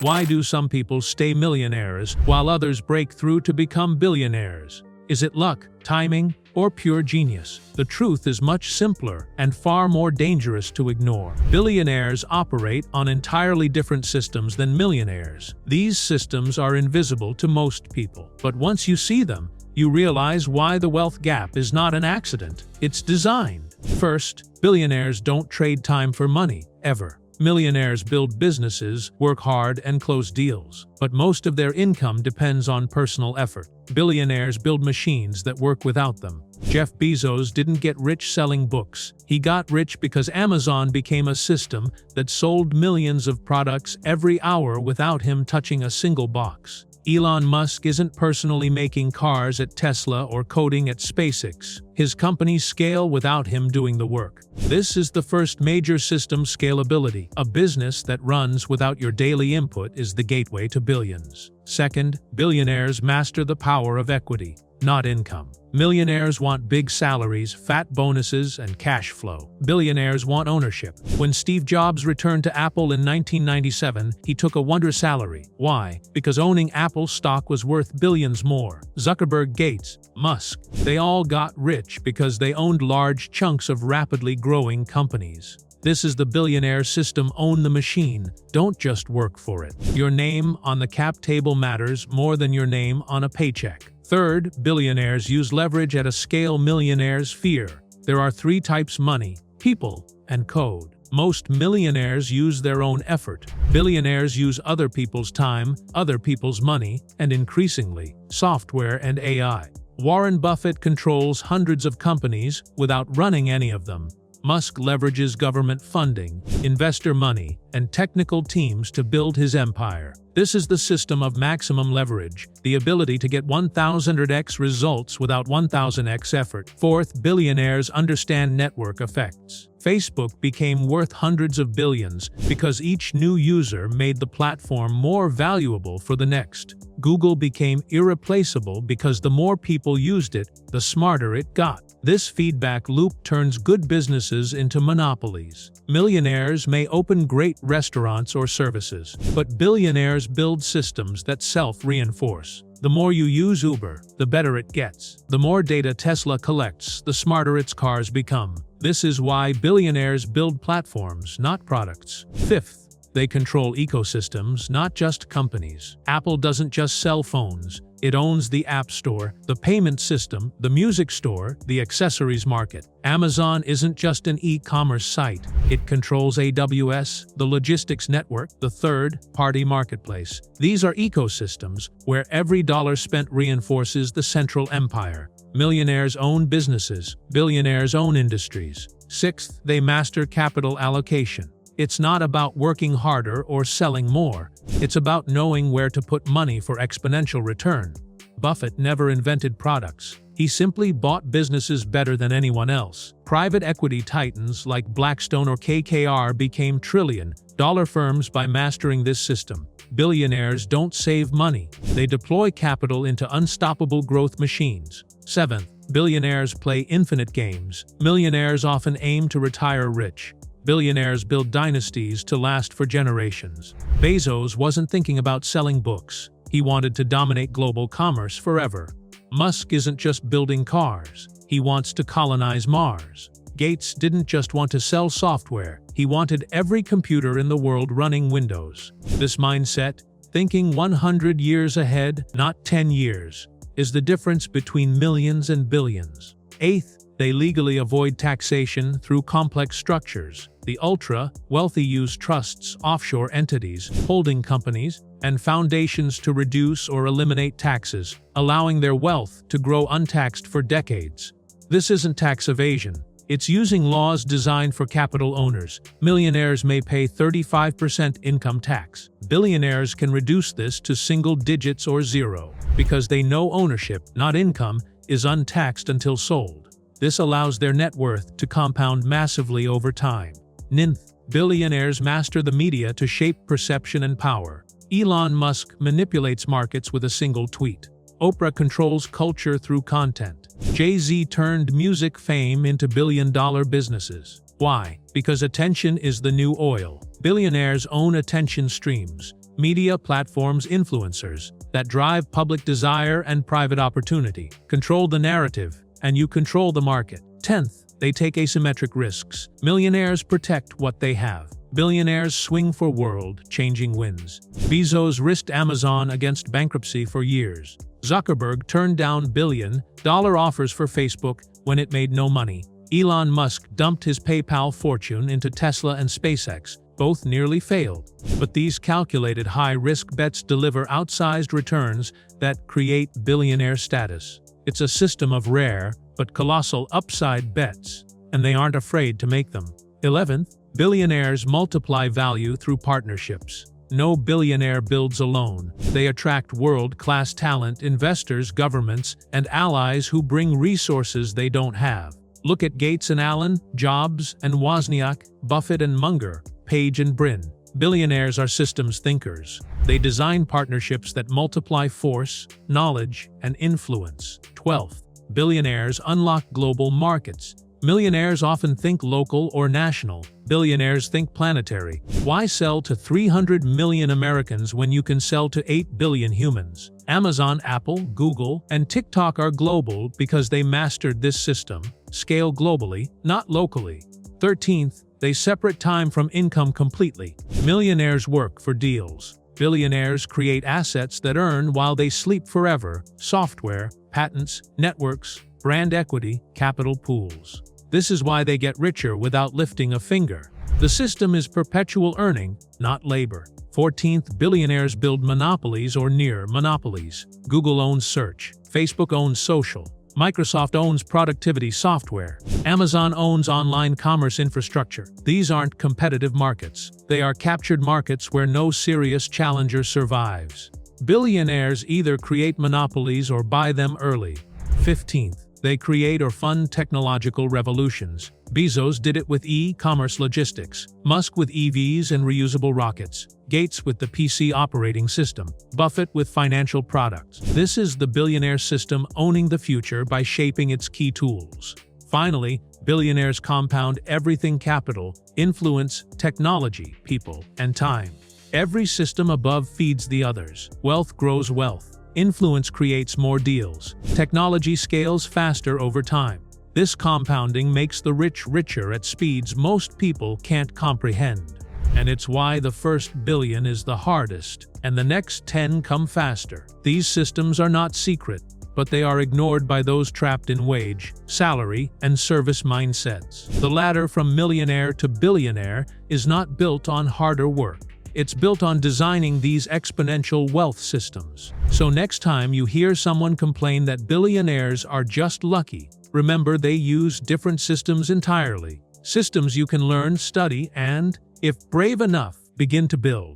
Why do some people stay millionaires while others break through to become billionaires? Is it luck, timing, or pure genius? The truth is much simpler and far more dangerous to ignore. Billionaires operate on entirely different systems than millionaires. These systems are invisible to most people. But once you see them, you realize why the wealth gap is not an accident. It's designed. First, billionaires don't trade time for money, ever. Millionaires build businesses, work hard, and close deals. But most of their income depends on personal effort. Billionaires build machines that work without them. Jeff Bezos didn't get rich selling books. He got rich because Amazon became a system that sold millions of products every hour without him touching a single box. Elon Musk isn't personally making cars at Tesla or coding at SpaceX. His companies scale without him doing the work. This is the first major system: scalability. A business that runs without your daily input is the gateway to billions. Second, billionaires master the power of equity, not income. Millionaires want big salaries, fat bonuses, and cash flow. Billionaires want ownership. When Steve Jobs returned to Apple in 1997, he took a wonder salary. Why? Because owning Apple stock was worth billions more. Zuckerberg, Gates, Musk, they all got rich because they owned large chunks of rapidly growing companies. This is the billionaire system: own the machine, don't just work for it. Your name on the cap table matters more than your name on a paycheck. Third, billionaires use leverage at a scale millionaires fear. There are three types: money, people, and code. Most millionaires use their own effort. Billionaires use other people's time, other people's money, and increasingly, software and AI. Warren Buffett controls hundreds of companies without running any of them. Musk leverages government funding, investor money, and technical teams to build his empire. This is the system of maximum leverage, the ability to get 1000x results without 1000x effort. Fourth, billionaires understand network effects. Facebook became worth hundreds of billions because each new user made the platform more valuable for the next. Google became irreplaceable because the more people used it, the smarter it got. This feedback loop turns good businesses into monopolies. Millionaires may open great restaurants or services, but billionaires build systems that self-reinforce. The more you use Uber, the better it gets. The more data Tesla collects, the smarter its cars become. This is why billionaires build platforms, not products. Fifth, they control ecosystems, not just companies. Apple doesn't just sell phones. It owns the App Store, the payment system, the music store, the accessories market. Amazon isn't just an e-commerce site. It controls AWS, the logistics network, the third-party marketplace. These are ecosystems where every dollar spent reinforces the central empire. Millionaires own businesses. Billionaires own industries. Sixth, they master capital allocation. It's not about working harder or selling more. It's about knowing where to put money for exponential return. Buffett never invented products. He simply bought businesses better than anyone else. Private equity titans like Blackstone or KKR became trillion-dollar firms by mastering this system. Billionaires don't save money. They deploy capital into unstoppable growth machines. Seventh, billionaires play infinite games. Millionaires often aim to retire rich. Billionaires build dynasties to last for generations. Bezos wasn't thinking about selling books. He wanted to dominate global commerce forever. Musk isn't just building cars. He wants to colonize Mars. Gates didn't just want to sell software. He wanted every computer in the world running Windows. This mindset, thinking 100 years ahead, not 10 years, is the difference between millions and billions. Eighth, they legally avoid taxation through complex structures. The ultra-wealthy use trusts, offshore entities, holding companies, and foundations to reduce or eliminate taxes, allowing their wealth to grow untaxed for decades. This isn't tax evasion. It's using laws designed for capital owners. Millionaires may pay 35% income tax. Billionaires can reduce this to single digits or zero, because they know ownership, not income, is untaxed until sold. This allows their net worth to compound massively over time. Ninth, billionaires master the media to shape perception and power. Elon Musk manipulates markets with a single tweet. Oprah controls culture through content. Jay-Z turned music fame into billion-dollar businesses. Why? Because attention is the new oil. Billionaires own attention streams. Media platforms influencers that drive public desire and private opportunity. Control the narrative, and you control the market. 10th, they take asymmetric risks. Millionaires protect what they have. Billionaires swing for world-changing wins. Bezos risked Amazon against bankruptcy for years. Zuckerberg turned down billion-dollar offers for Facebook when it made no money. Elon Musk dumped his PayPal fortune into Tesla and SpaceX. Both nearly failed. But these calculated high-risk bets deliver outsized returns that create billionaire status. It's a system of rare but colossal upside bets, and they aren't afraid to make them. 11th, billionaires multiply value through partnerships. No billionaire builds alone. They attract world-class talent, investors, governments, and allies who bring resources they don't have. Look at Gates and Allen, Jobs and Wozniak, Buffett and Munger, Page and Brin. Billionaires are systems thinkers. They design partnerships that multiply force, knowledge, and influence. 12th, billionaires unlock global markets. Millionaires often think local or national. Billionaires think planetary. Why sell to 300 million Americans when you can sell to 8 billion humans? Amazon, Apple, Google, and TikTok are global because they mastered this system. Scale globally, not locally. 13th, they separate time from income completely. Millionaires work for deals. Billionaires create assets that earn while they sleep forever. Software, patents, networks, brand equity, capital pools. This is why they get richer without lifting a finger. The system is perpetual earning, not labor. 14th, billionaires build monopolies or near monopolies. Google owns search. Facebook owns social. Microsoft owns productivity software. Amazon owns online commerce infrastructure. These aren't competitive markets. They are captured markets where no serious challenger survives. Billionaires either create monopolies or buy them early. 15th, they create or fund technological revolutions. Bezos did it with e-commerce logistics, Musk with EVs and reusable rockets, Gates with the PC operating system, Buffett with financial products. This is the billionaire system owning the future by shaping its key tools. Finally, billionaires compound everything: capital, influence, technology, people, and time. Every system above feeds the others. Wealth grows wealth. Influence creates more deals. Technology scales faster over time. This compounding makes the rich richer at speeds most people can't comprehend. And it's why the first billion is the hardest, and the next 10 come faster. These systems are not secret, but they are ignored by those trapped in wage, salary, and service mindsets. The ladder from millionaire to billionaire is not built on harder work. It's built on designing these exponential wealth systems. So next time you hear someone complain that billionaires are just lucky, remember they use different systems entirely. Systems you can learn, study, and, if brave enough, begin to build.